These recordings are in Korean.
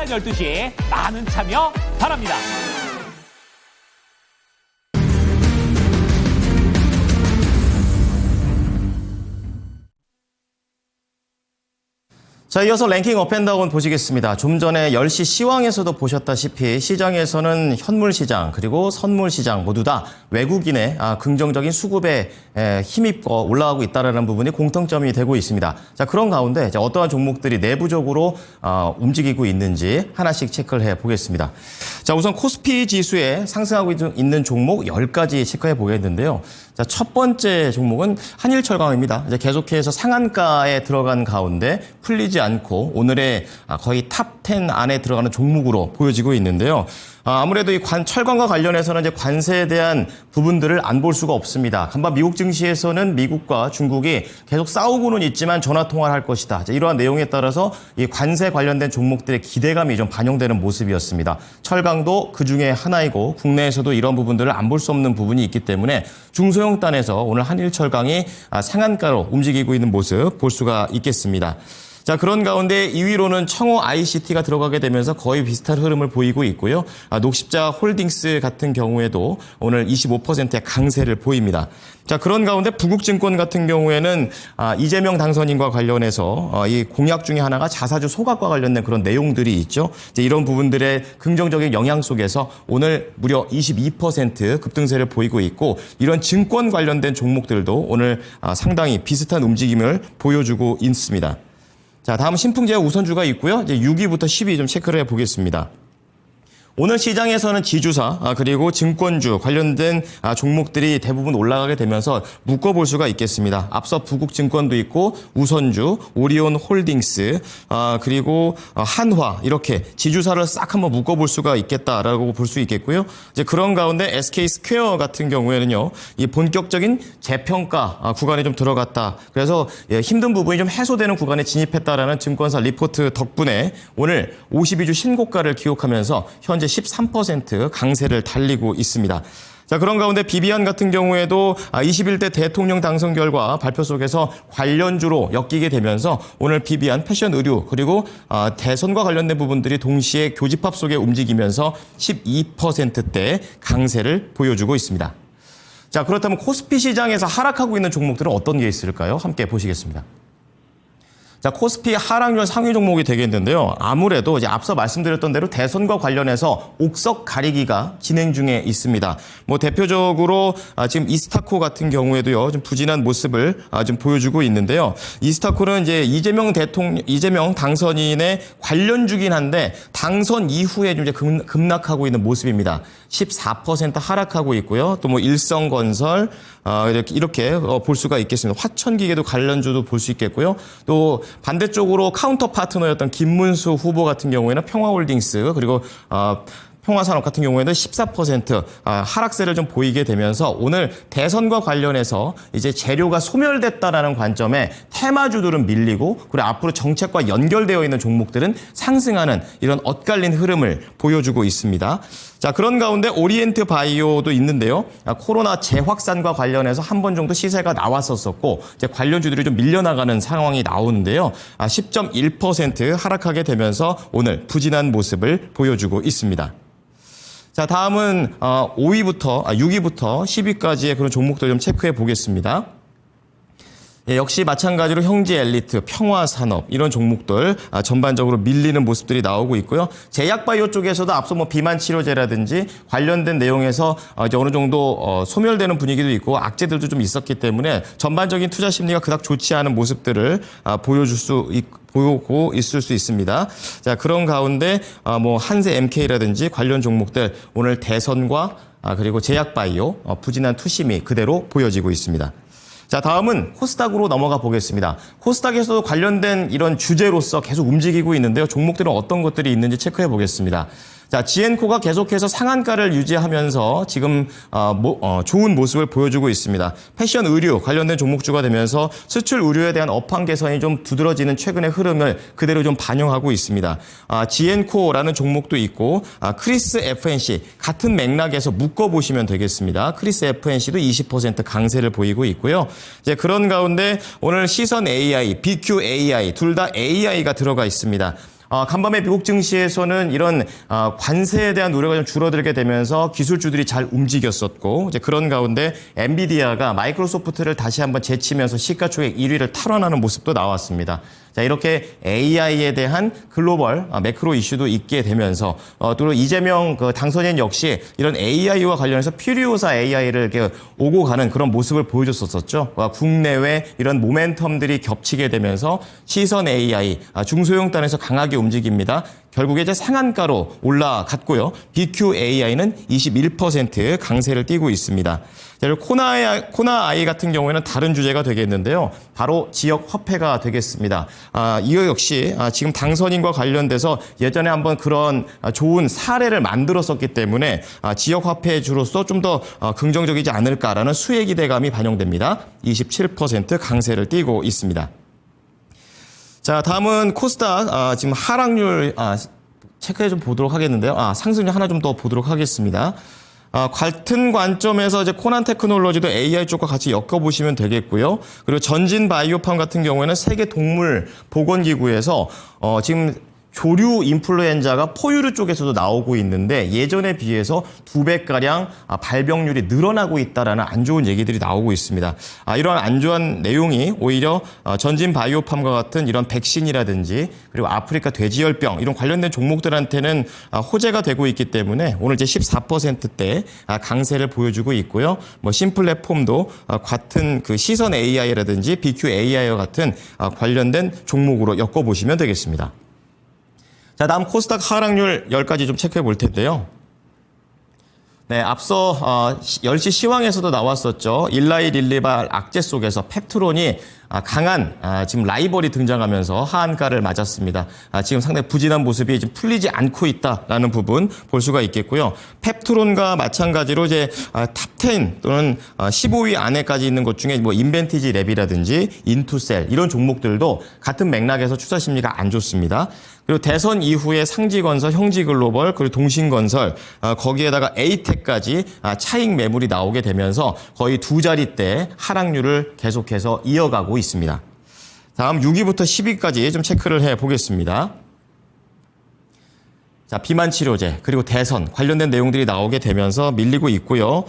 12시 많은 참여 바랍니다. 자, 이어서 랭킹 업앤다운 보시겠습니다. 좀 전에 10시 시황에서도 보셨다시피 시장에서는 현물 시장 그리고 선물 시장 모두 다 외국인의 긍정적인 수급에 힘입어 올라가고 있다는 부분이 공통점이 되고 있습니다. 자, 그런 가운데 어떠한 종목들이 내부적으로 움직이고 있는지 하나씩 체크를 해보겠습니다. 자, 우선 코스피 지수에 상승하고 있는 종목 10가지 체크해 보겠는데요. 자, 첫 번째 종목은 한일철강입니다. 이제 계속해서 상한가에 들어간 가운데 풀리지 않고 오늘의 거의 탑 10 안에 들어가는 종목으로 보여지고 있는데요. 아무래도 이 철강과 관련해서는 이제 관세에 대한 부분들을 안 볼 수가 없습니다. 간밤 미국 증시에서는 미국과 중국이 계속 싸우고는 있지만 전화 통화를 할 것이다. 이러한 내용에 따라서 이 관세 관련된 종목들의 기대감이 좀 반영되는 모습이었습니다. 철강도 그 중에 하나이고 국내에서도 이런 부분들을 안 볼 수 없는 부분이 있기 때문에 중소형 단에서 오늘 한일철강이 상한가로 움직이고 있는 모습 볼 수가 있겠습니다. 자, 그런 가운데 2위로는 청호 ICT가 들어가게 되면서 거의 비슷한 흐름을 보이고 있고요. 녹십자 홀딩스 같은 경우에도 오늘 25%의 강세를 보입니다. 자, 그런 가운데 부국증권 같은 경우에는 이재명 당선인과 관련해서 이 공약 중에 하나가 자사주 소각과 관련된 그런 내용들이 있죠. 이제 이런 부분들의 긍정적인 영향 속에서 오늘 무려 22% 급등세를 보이고 있고 이런 증권 관련된 종목들도 오늘 상당히 비슷한 움직임을 보여주고 있습니다. 자, 다음 신풍제약 우선주가 있고요. 이제 6위부터 10위 좀 체크를 해보겠습니다. 오늘 시장에서는 지주사 그리고 증권주 관련된 종목들이 대부분 올라가게 되면서 묶어볼 수가 있겠습니다. 앞서 부국증권도 있고 우선주, 오리온 홀딩스 그리고 한화 이렇게 지주사를 싹 한번 묶어볼 수가 있겠다라고 볼 수 있겠고요. 이제 그런 가운데 SK스퀘어 같은 경우에는요, 이 본격적인 재평가 구간에 좀 들어갔다. 그래서 힘든 부분이 좀 해소되는 구간에 진입했다라는 증권사 리포트 덕분에 오늘 52주 신고가를 기록하면서 현재 13% 강세를 달리고 있습니다. 자, 그런 가운데 비비안 같은 경우에도 21대 대통령 당선 결과 발표 속에서 관련주로 엮이게 되면서 오늘 비비안 패션 의류 그리고 대선과 관련된 부분들이 동시에 교집합 속에 움직이면서 12%대 강세를 보여주고 있습니다. 자, 그렇다면 코스피 시장에서 하락하고 있는 종목들은 어떤 게 있을까요? 함께 보시겠습니다. 자, 코스피 하락률 상위 종목이 되겠는데요. 아무래도 이제 앞서 말씀드렸던 대로 대선과 관련해서 옥석 가리기가 진행 중에 있습니다. 뭐 대표적으로 지금 이스타코 같은 경우에도요, 좀 부진한 모습을 좀 보여주고 있는데요. 이스타코는 이제 이재명 당선인의 관련주긴 한데 당선 이후에 좀 이제 급락하고 있는 모습입니다. 14% 하락하고 있고요. 또 뭐 일성건설 이렇게 볼 수가 있겠습니다. 화천기계도 관련주도 볼 수 있겠고요. 또 반대쪽으로 카운터 파트너였던 김문수 후보 같은 경우에는 평화홀딩스 그리고 평화산업 같은 경우에는 14% 하락세를 좀 보이게 되면서 오늘 대선과 관련해서 이제 재료가 소멸됐다라는 관점에 테마주들은 밀리고 그리고 앞으로 정책과 연결되어 있는 종목들은 상승하는 이런 엇갈린 흐름을 보여주고 있습니다. 자, 그런 가운데 오리엔트 바이오도 있는데요. 코로나 재확산과 관련해서 한 번 정도 시세가 나왔었고 이제 관련주들이 좀 밀려나가는 상황이 나오는데요. 10.1% 하락하게 되면서 오늘 부진한 모습을 보여주고 있습니다. 자, 다음은 6위부터 10위까지의 그런 종목들 좀 체크해 보겠습니다. 역시 마찬가지로 형제 엘리트, 평화산업 이런 종목들 전반적으로 밀리는 모습들이 나오고 있고요. 제약바이오 쪽에서도 앞서 뭐 비만 치료제라든지 관련된 내용에서 이제 어느 정도 소멸되는 분위기도 있고 악재들도 좀 있었기 때문에 전반적인 투자 심리가 그닥 좋지 않은 모습들을 보고 있을 수 있습니다. 자, 그런 가운데 뭐 한세 MK라든지 관련 종목들 오늘 대선과 그리고 제약바이오 부진한 투심이 그대로 보여지고 있습니다. 자, 다음은 코스닥으로 넘어가 보겠습니다. 코스닥에서도 관련된 이런 주제로서 계속 움직이고 있는데요. 종목들은 어떤 것들이 있는지 체크해 보겠습니다. 자, 지엔코가 계속해서 상한가를 유지하면서 지금 좋은 모습을 보여주고 있습니다. 패션 의류 관련된 종목주가 되면서 수출 의류에 대한 업황 개선이 좀 두드러지는 최근의 흐름을 그대로 좀 반영하고 있습니다. 지엔코라는 종목도 있고 크리스 FNC 같은 맥락에서 묶어보시면 되겠습니다. 크리스 FNC도 20% 강세를 보이고 있고요. 이제 그런 가운데 오늘 시선 AI, BQ AI 둘 다 AI가 들어가 있습니다. 간밤에 미국 증시에서는 이런 관세에 대한 우려가 좀 줄어들게 되면서 기술주들이 잘 움직였었고 이제 그런 가운데 엔비디아가 마이크로소프트를 다시 한번 제치면서 시가총액 1위를 탈환하는 모습도 나왔습니다. 자, 이렇게 AI에 대한 글로벌 매크로 이슈도 있게 되면서 또 이재명 그 당선인 역시 이런 AI와 관련해서 퓨리오사 AI를 이렇게 오고 가는 그런 모습을 보여줬었죠. 국내외 이런 모멘텀들이 겹치게 되면서 시선 AI 중소형단에서 강하게 움직입니다. 결국에 이제 상한가로 올라갔고요. BQAI는 21% 강세를 띠고 있습니다. 코나아이 같은 경우에는 다른 주제가 되겠는데요. 바로 지역 화폐가 되겠습니다. 이거 역시 지금 당선인과 관련돼서 예전에 한번 그런 좋은 사례를 만들었었기 때문에 지역 화폐주로서 좀 더 긍정적이지 않을까라는 수혜 기대감이 반영됩니다. 27% 강세를 띠고 있습니다. 자, 다음은 코스닥 지금 하락률 체크해 좀 보도록 하겠는데요. 상승률 하나 좀 더 보도록 하겠습니다. 같은 관점에서 이제 코난 테크놀로지도 AI 쪽과 같이 엮어보시면 되겠고요. 그리고 전진 바이오팜 같은 경우에는 세계 동물 보건기구에서 지금 조류 인플루엔자가 포유류 쪽에서도 나오고 있는데 예전에 비해서 2배가량 발병률이 늘어나고 있다라는 안 좋은 얘기들이 나오고 있습니다. 이러한 안 좋은 내용이 오히려 전진 바이오팜과 같은 이런 백신이라든지 그리고 아프리카 돼지열병 이런 관련된 종목들한테는 호재가 되고 있기 때문에 오늘 이제 14%대 강세를 보여주고 있고요. 뭐 심플랫폼도 같은 그 시선 AI라든지 BQAI와 같은 관련된 종목으로 엮어보시면 되겠습니다. 자, 다음 코스닥 하락률 10가지 좀 체크해 볼 텐데요. 네, 앞서 10시 시황에서도 나왔었죠. 일라이 릴리발 악재 속에서 펩트론이 강한 지금 라이벌이 등장하면서 하한가를 맞았습니다. 지금 상당히 부진한 모습이 좀 풀리지 않고 있다라는 부분 볼 수가 있겠고요. 펩트론과 마찬가지로 이제 탑10 또는 15위 안에까지 있는 것 중에 뭐 인벤티지 랩이라든지 인투셀 이런 종목들도 같은 맥락에서 투자 심리가 안 좋습니다. 그리고 대선 이후에 상지건설, 형지글로벌, 그리고 동신건설, 거기에다가 에이텍까지 차익 매물이 나오게 되면서 거의 두 자릿대 하락률을 계속해서 이어가고 있습니다. 다음 6위부터 10위까지 좀 체크를 해보겠습니다. 자, 비만 치료제 그리고 대선 관련된 내용들이 나오게 되면서 밀리고 있고요.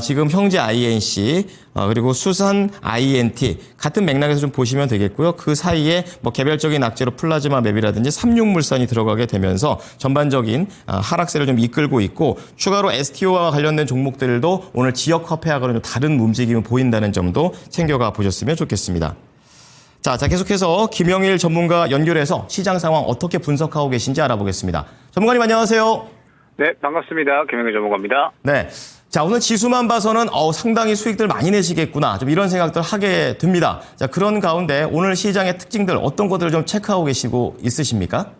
지금 형제 INC 그리고 수산 INT 같은 맥락에서 좀 보시면 되겠고요. 그 사이에 뭐 개별적인 악재로 플라즈마 맵이라든지 삼육물산이 들어가게 되면서 전반적인 하락세를 좀 이끌고 있고 추가로 STO와 관련된 종목들도 오늘 지역 화폐하고는 좀 다른 움직임을 보인다는 점도 챙겨가 보셨으면 좋겠습니다. 자, 계속해서 김영일 전문가 연결해서 시장 상황 어떻게 분석하고 계신지 알아보겠습니다. 전문가님 안녕하세요. 네, 반갑습니다. 김영일 전문가입니다. 네. 자, 오늘 지수만 봐서는 상당히 수익들 많이 내시겠구나. 좀 이런 생각들 하게 듭니다. 자, 그런 가운데 오늘 시장의 특징들 어떤 것들을 좀 체크하고 계시고 있으십니까?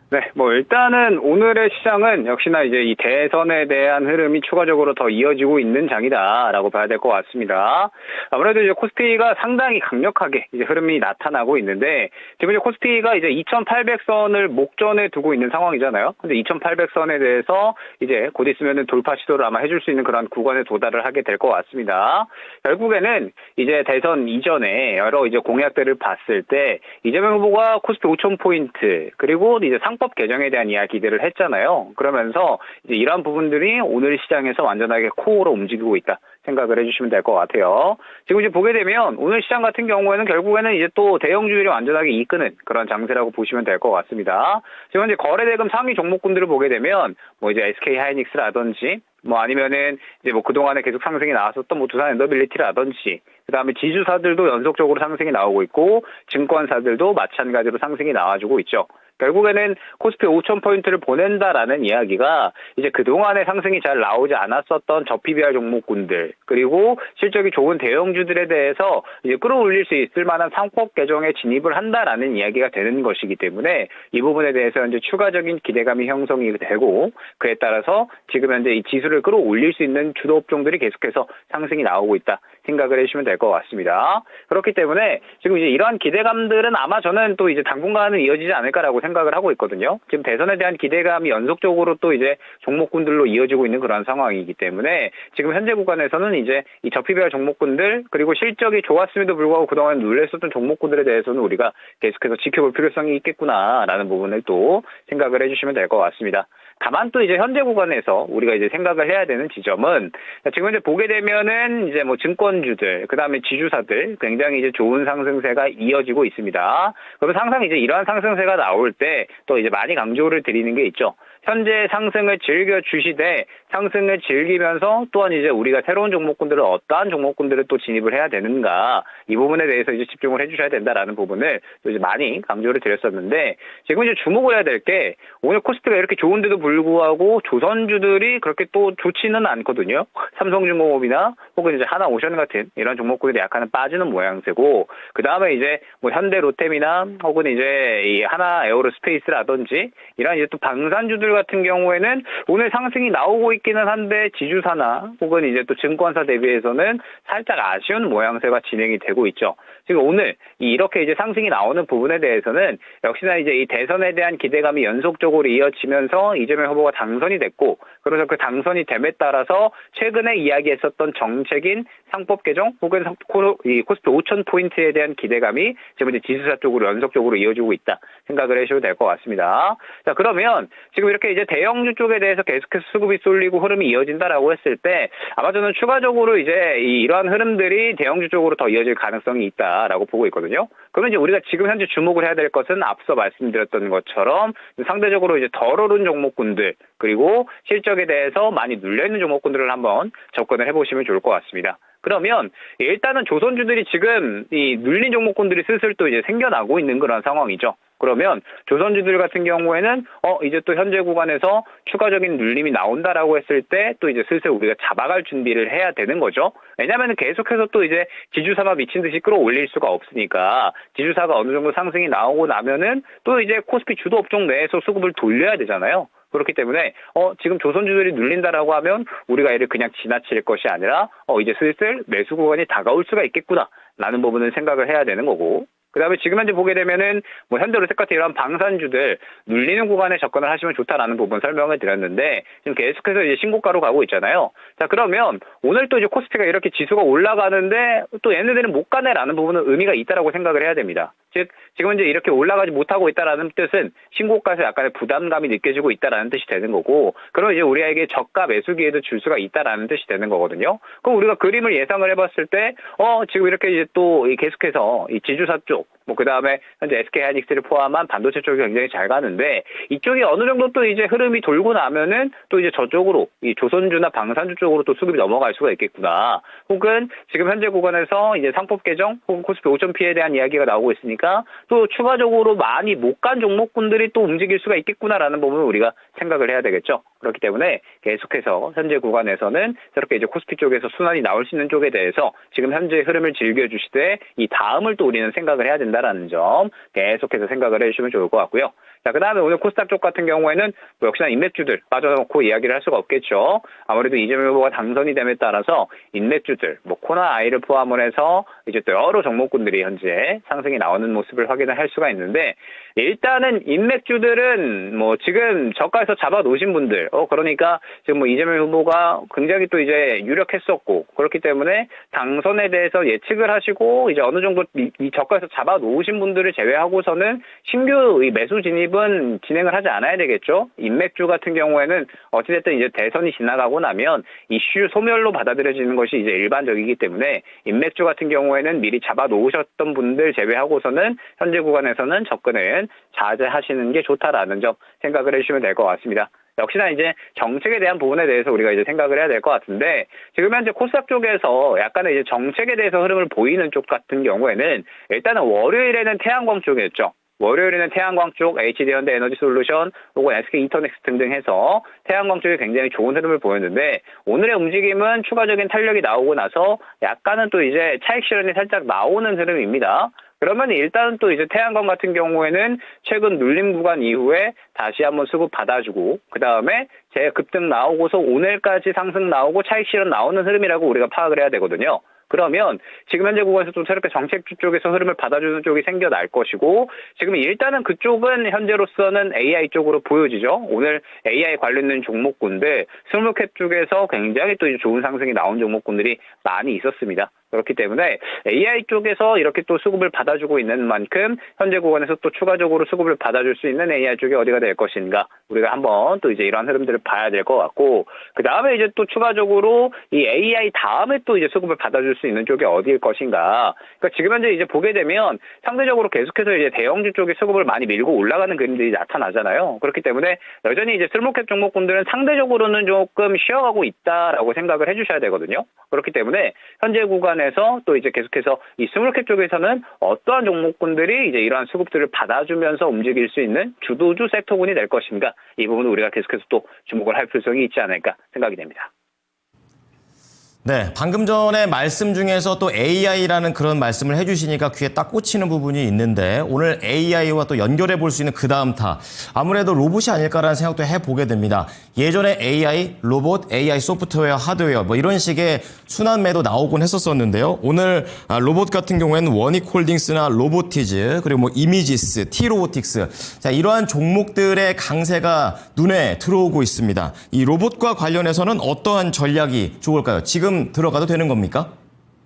네, 뭐 일단은 오늘의 시장은 역시나 이제 이 대선에 대한 흐름이 추가적으로 더 이어지고 있는 장이다라고 봐야 될 것 같습니다. 아무래도 이제 코스피가 상당히 강력하게 이제 흐름이 나타나고 있는데 지금 이제 코스피가 이제 2,800선을 목전에 두고 있는 상황이잖아요. 근데 2,800선에 대해서 이제 곧 있으면은 돌파 시도를 아마 해줄 수 있는 그런 구간에 도달을 하게 될 것 같습니다. 결국에는 이제 대선 이전에 여러 이제 공약들을 봤을 때 이재명 후보가 코스피 5,000포인트 그리고 이제 상법 개정에 대한 이야기들을 했잖아요. 그러면서 이제 이러한 부분들이 오늘 시장에서 완전하게 코어로 움직이고 있다 생각을 해주시면 될 것 같아요. 지금 이제 보게 되면 오늘 시장 같은 경우에는 결국에는 이제 또 대형주들이 완전하게 이끄는 그런 장세라고 보시면 될 것 같습니다. 지금 이제 거래대금 상위 종목군들을 보게 되면 뭐 이제 SK 하이닉스라든지 뭐 아니면은 이제 뭐 그동안에 계속 상승이 나왔었던 뭐 두산 엔더빌리티라든지 그다음에 지주사들도 연속적으로 상승이 나오고 있고 증권사들도 마찬가지로 상승이 나와주고 있죠. 결국에는 코스피 5,000포인트를 보낸다라는 이야기가 이제 그동안의 상승이 잘 나오지 않았었던 저PBR 종목군들 그리고 실적이 좋은 대형주들에 대해서 이제 끌어올릴 수 있을 만한 상법 개정에 진입을 한다라는 이야기가 되는 것이기 때문에 이 부분에 대해서 이제 추가적인 기대감이 형성이 되고 그에 따라서 지금 현재 이 지수를 끌어올릴 수 있는 주도 업종들이 계속해서 상승이 나오고 있다 생각을 해주시면 될 것 같습니다. 그렇기 때문에 지금 이제 이러한 기대감들은 아마 저는 또 이제 당분간은 이어지지 않을까라고 생각을 하고 있거든요. 지금 대선에 대한 기대감이 연속적으로 또 이제 종목군들로 이어지고 있는 그런 상황이기 때문에 지금 현재 구간에서는 이제 이 저피별 종목군들 그리고 실적이 좋았음에도 불구하고 그동안 눌렸었던 종목군들에 대해서는 우리가 계속해서 지켜볼 필요성이 있겠구나라는 부분을 또 생각을 해주시면 될 것 같습니다. 다만 또 이제 현재 구간에서 우리가 이제 생각을 해야 되는 지점은 지금 이제 보게 되면은 이제 뭐 증권주들, 그 다음에 지주사들 굉장히 이제 좋은 상승세가 이어지고 있습니다. 그러면 항상 이제 이러한 상승세가 나올 때 또 이제 많이 강조를 드리는 게 있죠. 현재 상승을 즐겨 주시되 상승을 즐기면서 또한 이제 우리가 새로운 종목군들을 어떠한 종목군들을 또 진입을 해야 되는가 이 부분에 대해서 이제 집중을 해주셔야 된다라는 부분을 또 이제 많이 강조를 드렸었는데 지금 이제 주목을 해야 될 게 오늘 코스피가 이렇게 좋은데도 불구하고 조선주들이 그렇게 또 좋지는 않거든요. 삼성중공업이나 혹은 이제 하나오션 같은 이런 종목군들이 약간은 빠지는 모양새고 그 다음에 이제 뭐 현대로템이나 혹은 이제 이 하나에어로스페이스라든지 이런 이제 또 방산주들 같은 경우에는 오늘 상승이 나오고 있기는 한데 지주사나 혹은 이제 또 증권사 대비해서는 살짝 아쉬운 모양새가 진행이 되고 있죠. 지금 오늘 이렇게 이제 상승이 나오는 부분에 대해서는 역시나 이제 이 대선에 대한 기대감이 연속적으로 이어지면서 이재명 후보가 당선이 됐고 그래서 그 당선이 됨에 따라서 최근에 이야기했었던 정책인 상법 개정 혹은 이 코스피 5,000포인트에 대한 기대감이 지금 이제 지수사 쪽으로 연속적으로 이어지고 있다 생각을 해주셔도 될 것 같습니다. 자, 그러면 지금 이렇게 이제 대형주 쪽에 대해서 계속해서 수급이 쏠리고 흐름이 이어진다라고 했을 때 아마 저는 추가적으로 이제 이러한 흐름들이 대형주 쪽으로 더 이어질 가능성이 있다라고 보고 있거든요. 그러면 이제 우리가 지금 현재 주목을 해야 될 것은 앞서 말씀드렸던 것처럼 상대적으로 이제 덜 오른 종목군들 그리고 실적에 대해서 많이 눌려있는 종목군들을 한번 접근을 해보시면 좋을 것 같습니다. 그러면 일단은 조선주들이 지금 이 눌린 종목군들이 슬슬 또 이제 생겨나고 있는 그런 상황이죠. 그러면 조선주들 같은 경우에는 이제 또 현재 구간에서 추가적인 눌림이 나온다라고 했을 때 또 이제 슬슬 우리가 잡아갈 준비를 해야 되는 거죠. 왜냐하면 계속해서 또 이제 지주사가 미친 듯이 끌어올릴 수가 없으니까 지주사가 어느 정도 상승이 나오고 나면은 또 이제 코스피 주도 업종 내에서 수급을 돌려야 되잖아요. 그렇기 때문에 지금 조선주들이 눌린다라고 하면 우리가 이를 그냥 지나칠 것이 아니라 이제 슬슬 매수 구간이 다가올 수가 있겠구나라는 부분을 생각을 해야 되는 거고 그 다음에 지금 현재 보게 되면은 뭐 현대로템 같은 이런 방산주들 눌리는 구간에 접근을 하시면 좋다라는 부분 설명을 드렸는데 지금 계속해서 이제 신고가로 가고 있잖아요. 자, 그러면 오늘 또 이제 코스피가 이렇게 지수가 올라가는데 또 얘네들은 못 가네라는 부분은 의미가 있다라고 생각을 해야 됩니다. 즉 지금 이제 이렇게 올라가지 못하고 있다라는 뜻은 신고가에서 약간의 부담감이 느껴지고 있다라는 뜻이 되는 거고 그럼 이제 우리에게 저가 매수 기회도 줄 수가 있다라는 뜻이 되는 거거든요. 그럼 우리가 그림을 예상을 해봤을 때 지금 이렇게 이제 또 계속해서 이 지주사 쪽 그 다음에 현재 SK하이닉스를 포함한 반도체 쪽이 굉장히 잘 가는데 이쪽이 어느 정도 또 이제 흐름이 돌고 나면은 또 이제 저쪽으로 이 조선주나 방산주 쪽으로 또 수급이 넘어갈 수가 있겠구나. 혹은 지금 현재 구간에서 이제 상법 개정 혹은 코스피 5,000P에 대한 이야기가 나오고 있으니까 또 추가적으로 많이 못 간 종목군들이 또 움직일 수가 있겠구나라는 부분을 우리가 생각을 해야 되겠죠. 그렇기 때문에 계속해서 현재 구간에서는 저렇게 이제 코스피 쪽에서 순환이 나올 수 있는 쪽에 대해서 지금 현재 흐름을 즐겨주시되 이 다음을 또 우리는 생각을 해야 된다라는 점 계속해서 생각을 해주시면 좋을 것 같고요. 자, 그 다음에 오늘 코스닥 쪽 같은 경우에는 뭐 역시나 인맥주들 빠져놓고 이야기를 할 수가 없겠죠. 아무래도 이재명 후보가 당선이 됨에 따라서 인맥주들, 뭐 코나 아이를 포함을 해서 이제 또 여러 종목군들이 현재 상승이 나오는 모습을 확인을 할 수가 있는데 일단은 인맥주들은 뭐 지금 저가에서 잡아 놓으신 분들, 그러니까 지금 뭐 이재명 후보가 굉장히 또 이제 유력했었고 그렇기 때문에 당선에 대해서 예측을 하시고 이제 어느 정도 이 저가에서 잡아 놓으신 분들을 제외하고서는 신규 이 매수 진입은 진행을 하지 않아야 되겠죠. 인맥주 같은 경우에는 어찌됐든 이제 대선이 지나가고 나면 이슈 소멸로 받아들여지는 것이 이제 일반적이기 때문에 인맥주 같은 경우에는 미리 잡아 놓으셨던 분들 제외하고서는 현재 구간에서는 접근은 자제하시는 게 좋다라는 점 생각을 해주시면 될 것 같습니다. 역시나 이제 정책에 대한 부분에 대해서 우리가 이제 생각을 해야 될 것 같은데 지금 현재 코스닥 쪽에서 약간의 이제 정책에 대해서 흐름을 보이는 쪽 같은 경우에는 일단은 월요일에는 태양광 쪽이었죠. 월요일에는 태양광 쪽, HD현대 에너지솔루션 혹은 SK이터넥스 등등 해서 태양광 쪽에 굉장히 좋은 흐름을 보였는데 오늘의 움직임은 추가적인 탄력이 나오고 나서 약간은 또 이제 차익 실현이 살짝 나오는 흐름입니다. 그러면 일단은 또 이제 태양광 같은 경우에는 최근 눌림 구간 이후에 다시 한번 수급 받아주고 그 다음에 재급등 나오고서 오늘까지 상승 나오고 차익 실현 나오는 흐름이라고 우리가 파악을 해야 되거든요. 그러면 지금 현재 구간에서 또 새롭게 정책주 쪽에서 흐름을 받아주는 쪽이 생겨날 것이고 지금 일단은 그쪽은 현재로서는 AI 쪽으로 보여지죠. 오늘 AI 관련된 종목군들 스몰캡 쪽에서 굉장히 또 좋은 상승이 나온 종목군들이 많이 있었습니다. 그렇기 때문에 AI 쪽에서 이렇게 또 수급을 받아주고 있는 만큼 현재 구간에서 또 추가적으로 수급을 받아줄 수 있는 AI 쪽이 어디가 될 것인가 우리가 한번 또 이제 이러한 흐름들을 봐야 될 것 같고 그 다음에 이제 또 추가적으로 이 AI 다음에 또 이제 수급을 받아줄 수 있는 쪽이 어디일 것인가. 그러니까 지금 현재 이제 보게 되면 상대적으로 계속해서 이제 대형주 쪽에 수급을 많이 밀고 올라가는 그림들이 나타나잖아요. 그렇기 때문에 여전히 이제 스몰캡 종목군들은 상대적으로는 조금 쉬어가고 있다라고 생각을 해주셔야 되거든요. 그렇기 때문에 현재 구간에서 또 이제 계속해서 이 스몰캡 쪽에서는 어떠한 종목군들이 이제 이러한 수급들을 받아주면서 움직일 수 있는 주도주 섹터군이 될 것인가. 이 부분은 우리가 계속해서 또 주목을 할 필요성이 있지 않을까 생각이 됩니다. 네, 방금 전에 말씀 중에서 또 AI라는 그런 말씀을 해주시니까 귀에 딱 꽂히는 부분이 있는데 오늘 AI와 또 연결해 볼 수 있는 그 다음 타 아무래도 로봇이 아닐까라는 생각도 해보게 됩니다. 예전에 AI, 로봇, AI 소프트웨어, 하드웨어 뭐 이런 식의 순환매도 나오곤 했었었는데요. 오늘 로봇 같은 경우에는 원익홀딩스나 로보티즈 그리고 뭐 이미지스, T로보틱스 자 이러한 종목들의 강세가 눈에 들어오고 있습니다. 이 로봇과 관련해서는 어떠한 전략이 좋을까요? 지금 들어가도 되는 겁니까?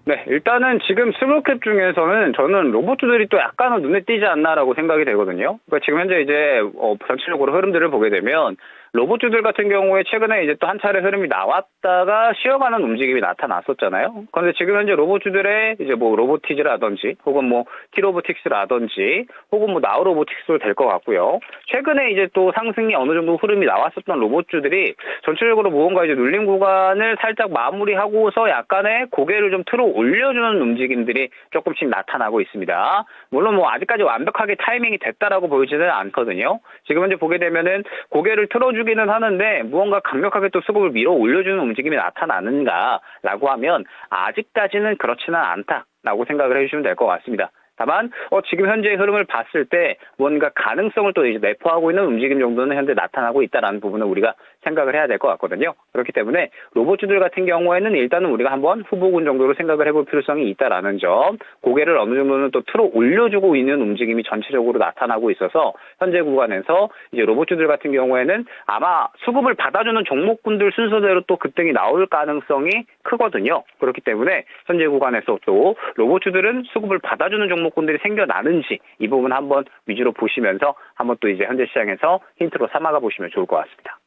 네, 일단은 지금 스몰캡 중에서는 저는 로봇주들이 또 약간은 눈에 띄지 않나라고 생각이 되거든요. 그러니까 지금 현재 이제 전체적으로 흐름들을 보게 되면 로봇주들 같은 경우에 최근에 이제 또 한 차례 흐름이 나왔다가 쉬어가는 움직임이 나타났었잖아요. 그런데 지금 현재 로봇주들의 이제 뭐 로보티즈라든지 혹은 뭐 T로보틱스라든지 혹은 뭐 나우로보틱스도 될 것 같고요. 최근에 이제 또 상승이 어느 정도 흐름이 나왔었던 로봇주들이 전체적으로 무언가 이제 눌림 구간을 살짝 마무리하고서 약간의 고개를 좀 틀어 올려주는 움직임들이 조금씩 나타나고 있습니다. 물론 뭐 아직까지 완벽하게 타이밍이 됐다라고 보이지는 않거든요. 지금 현재 보게 되면은 고개를 틀어주기는 하는데 무언가 강력하게 또 수급을 밀어 올려주는 움직임이 나타나는가라고 하면 아직까지는 그렇지는 않다라고 생각을 해주시면 될 것 같습니다. 다만 지금 현재의 흐름을 봤을 때 뭔가 가능성을 또 이제 내포하고 있는 움직임 정도는 현재 나타나고 있다라는 부분을 우리가 생각을 해야 될 것 같거든요. 그렇기 때문에 로봇주들 같은 경우에는 일단은 우리가 한번 후보군 정도로 생각을 해볼 필요성이 있다라는 점, 고개를 어느 정도는 또 틀어 올려주고 있는 움직임이 전체적으로 나타나고 있어서 현재 구간에서 이제 로봇주들 같은 경우에는 아마 수급을 받아주는 종목군들 순서대로 또 급등이 나올 가능성이 크거든요. 그렇기 때문에 현재 구간에서 또 로봇주들은 수급을 받아주는 종목군들이 생겨나는지 이 부분 한번 위주로 보시면서 한번 또 이제 현재 시장에서 힌트로 삼아가 보시면 좋을 것 같습니다.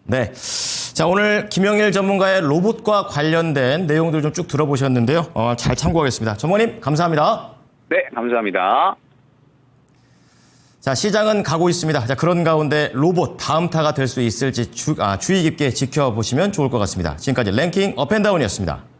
네. 자, 오늘 김영일 전문가의 로봇과 관련된 내용들 좀 쭉 들어보셨는데요. 잘 참고하겠습니다. 전무님, 감사합니다. 네, 감사합니다. 자, 시장은 가고 있습니다. 자, 그런 가운데 로봇 다음 타가 될 수 있을지 주의 깊게 지켜보시면 좋을 것 같습니다. 지금까지 랭킹 업앤다운이었습니다.